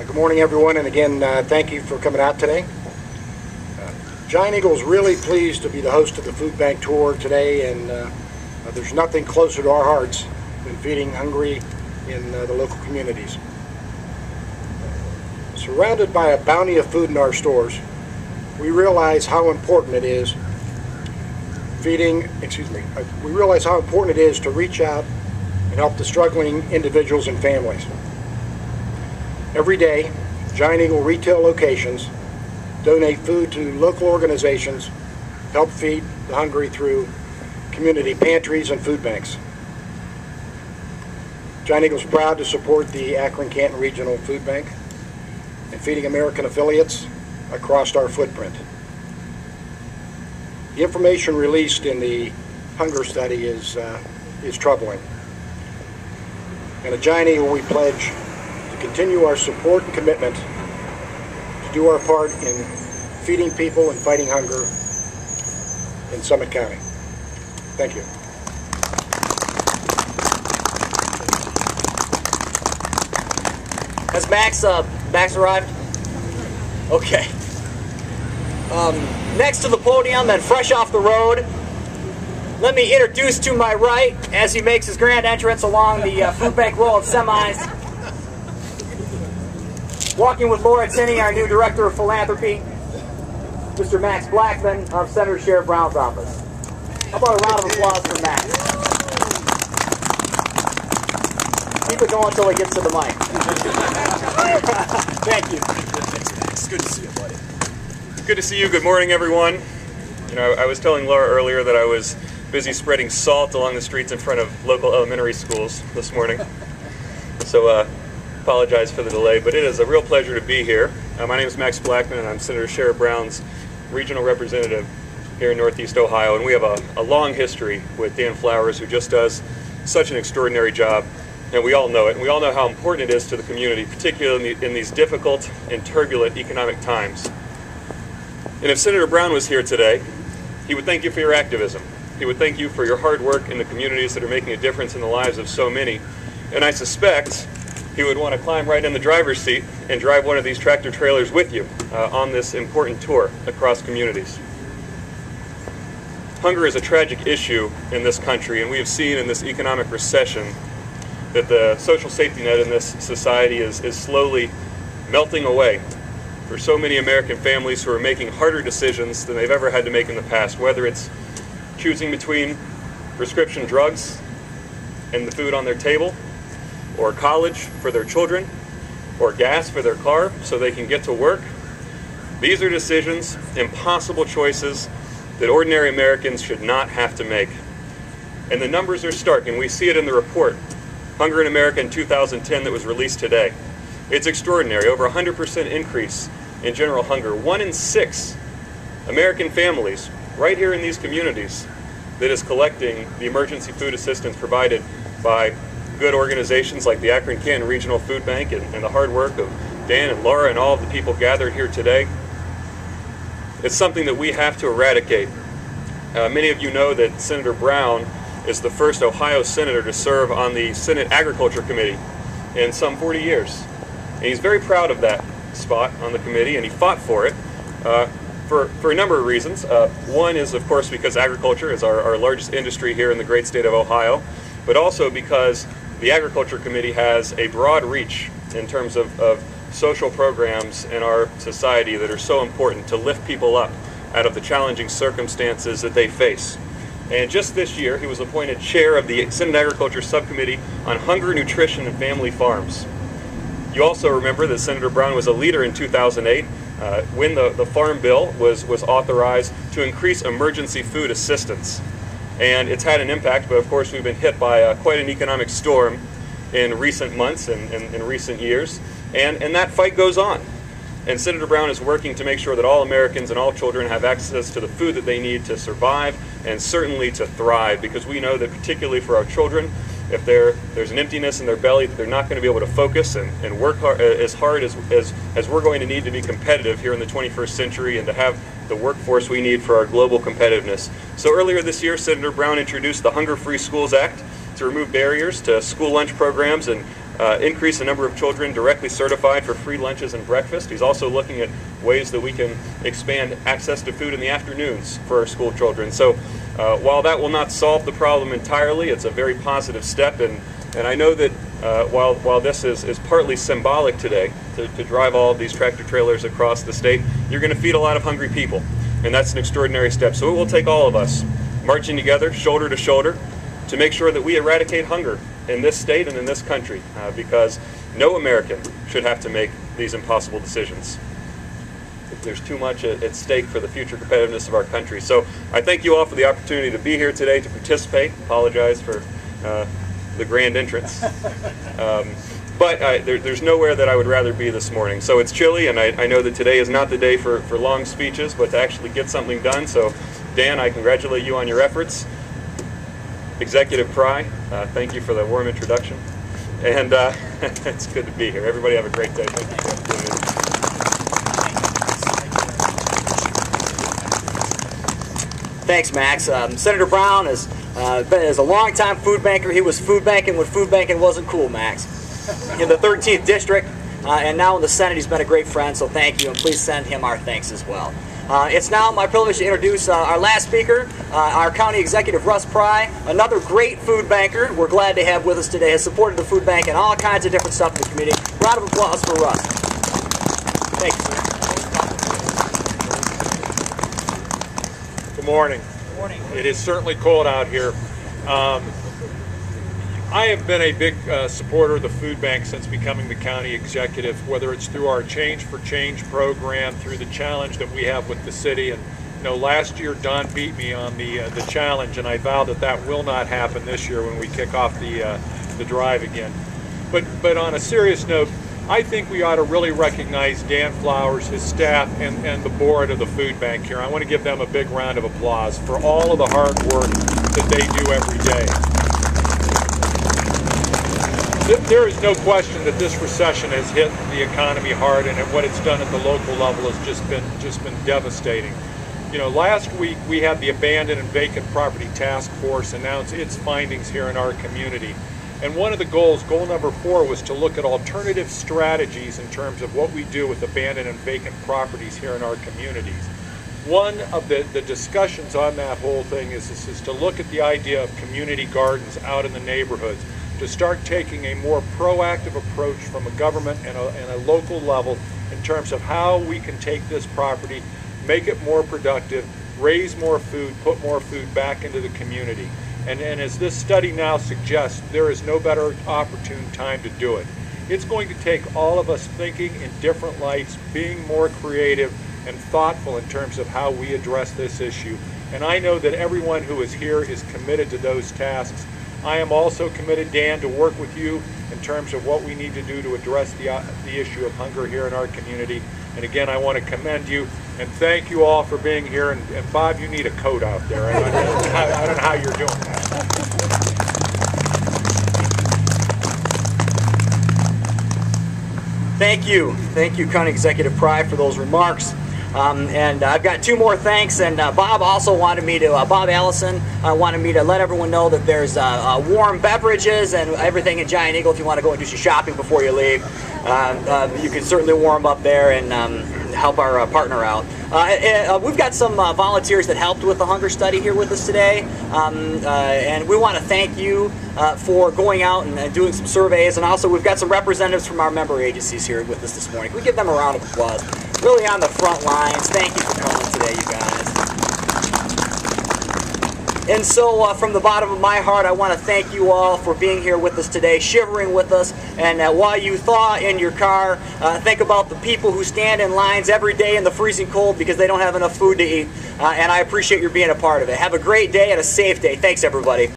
Good morning, everyone, and again, thank you for coming out today. Giant Eagle is really pleased to be the host of the Foodbank tour today, and there's nothing closer to our hearts than feeding hungry in the local communities. Surrounded by a bounty of food in our stores, we realize how important it is we realize how important it is to reach out and help the struggling individuals and families. Every day, Giant Eagle retail locations donate food to local organizations, help feed the hungry through community pantries and food banks. Giant Eagle is proud to support the Akron-Canton Regional Food Bank and Feeding American affiliates across our footprint. The information released in the hunger study is troubling. And at Giant Eagle, we pledge to continue our support and commitment to do our part in feeding people and fighting hunger in Summit County. Thank you. Has Max arrived? Okay. Next to the podium and fresh off the road, let me introduce to my right, as he makes his grand entrance along the Foodbank row of semis, walking with Laura Tinney, our new Director of Philanthropy, Mr. Max Blackman of Senator Sherrod Brown's office. How about a round of applause for Max? Keep it going until he gets to the mic. Thank you. It's good to see you, buddy. Good to see you. Good morning, everyone. You know, I was telling Laura earlier that I was busy spreading salt along the streets in front of local elementary schools this morning. So apologize for the delay, but it is a real pleasure to be here. My name is Max Blackman, and I'm Senator Sherrod Brown's regional representative here in Northeast Ohio, and we have a long history with Dan Flowers, who just does such an extraordinary job, and we all know it, and we all know how important it is to the community, particularly in these difficult and turbulent economic times. And if Senator Brown was here today, he would thank you for your activism. He would thank you for your hard work in the communities that are making a difference in the lives of so many. And I suspect he would want to climb right in the driver's seat and drive one of these tractor trailers with you on this important tour across communities. Hunger is a tragic issue in this country, and we have seen in this economic recession that the social safety net in this society is slowly melting away for so many American families who are making harder decisions than they've ever had to make in the past, whether it's choosing between prescription drugs and the food on their table, or college for their children, or gas for their car so they can get to work. These are decisions, impossible choices that ordinary Americans should not have to make. And the numbers are stark, and we see it in the report, Hunger in America in 2010, that was released today. It's extraordinary, over 100% increase in general hunger. 1 in 6 American families right here in these communities that is collecting the emergency food assistance provided by good organizations like the Akron-Canton Regional Food Bank and the hard work of Dan and Laura and all of the people gathered here today. It's something that we have to eradicate. Many of you know that Senator Brown is the first Ohio senator to serve on the Senate Agriculture Committee in some 40 years. And he's very proud of that spot on the committee, and he fought for it for a number of reasons. One is, of course, because agriculture is our largest industry here in the great state of Ohio, but also because the Agriculture Committee has a broad reach in terms of social programs in our society that are so important to lift people up out of the challenging circumstances that they face. And just this year, he was appointed chair of the Senate Agriculture Subcommittee on Hunger, Nutrition, and Family Farms. You also remember that Senator Brown was a leader in 2008 when the Farm Bill was authorized to increase emergency food assistance. And it's had an impact, but of course we've been hit by quite an economic storm in recent months and in recent years. And that fight goes on. And Senator Brown is working to make sure that all Americans and all children have access to the food that they need to survive and certainly to thrive, because we know that particularly for our children, if there's an emptiness in their belly, that they're not going to be able to focus and work hard as we're going to need to be competitive here in the 21st century and to have the workforce we need for our global competitiveness. So earlier this year, Senator Brown introduced the Hunger-Free Schools Act to remove barriers to school lunch programs and increase the number of children directly certified for free lunches and breakfast. He's also looking at ways that we can expand access to food in the afternoons for our school children. So while that will not solve the problem entirely, it's a very positive step, and I know that while this is partly symbolic today to drive all of these tractor trailers across the state, you're going to feed a lot of hungry people, and that's an extraordinary step. So it will take all of us marching together, shoulder to shoulder, to make sure that we eradicate hunger in this state and in this country, because no American should have to make these impossible decisions. There's too much at stake for the future competitiveness of our country. So I thank you all for the opportunity to be here today to participate. Apologize for the grand entrance. But there's nowhere that I would rather be this morning. So it's chilly, and I know that today is not the day for long speeches, but to actually get something done. So Dan, I congratulate you on your efforts. Executive Pry, thank you for the warm introduction. And it's good to be here. Everybody have a great day. Thank you for the opportunity. Thanks, Max. Senator Brown is a longtime food banker. He was food banking when food banking wasn't cool, Max. In the 13th District, and now in the Senate, he's been a great friend, so thank you, and please send him our thanks as well. It's now my privilege to introduce our last speaker, our County Executive Russ Pry, another great food banker we're glad to have with us today, has supported the food bank and all kinds of different stuff in the community. Round of applause for Russ. Thank you, sir. Good morning. Good morning. It is certainly cold out here. I have been a big supporter of the food bank since becoming the county executive, whether it's through our Change for Change program, through the challenge that we have with the city. And you know, last year Don beat me on the challenge, and I vow that that will not happen this year when we kick off the drive again. But on a serious note, I think we ought to really recognize Dan Flowers, his staff, and the board of the food bank here. I want to give them a big round of applause for all of the hard work that they do every day. There is no question that this recession has hit the economy hard, and what it's done at the local level has just been devastating. You know, last week we had the Abandoned and Vacant Property Task Force announce its findings here in our community. And one of the goals, goal number 4, was to look at alternative strategies in terms of what we do with abandoned and vacant properties here in our communities. One of the discussions on that whole thing is to look at the idea of community gardens out in the neighborhoods, to start taking a more proactive approach from a government and a local level in terms of how we can take this property, make it more productive, raise more food, put more food back into the community. And as this study now suggests, there is no better opportune time to do it. It's going to take all of us thinking in different lights, being more creative and thoughtful in terms of how we address this issue. And I know that everyone who is here is committed to those tasks. I am also committed, Dan, to work with you in terms of what we need to do to address the issue of hunger here in our community. And again, I want to commend you and thank you all for being here. And Bob, you need a coat out there. I don't know how you're doing that. Thank you, County Executive Pry, for those remarks. And I've got 2 more thanks, and Bob also wanted me to, Bob Allison wanted me to let everyone know that there's warm beverages and everything in Giant Eagle if you want to go and do some shopping before you leave. You can certainly warm up there and help our partner out. We've got some volunteers that helped with the hunger study here with us today, and we want to thank you for going out and doing some surveys, and also we've got some representatives from our member agencies here with us this morning. Can we give them a round of applause? Really on the front lines. Thank you for coming today, you guys. And so from the bottom of my heart, I want to thank you all for being here with us today, shivering with us. And while you thaw in your car, think about the people who stand in lines every day in the freezing cold because they don't have enough food to eat. And I appreciate your being a part of it. Have a great day and a safe day. Thanks, everybody.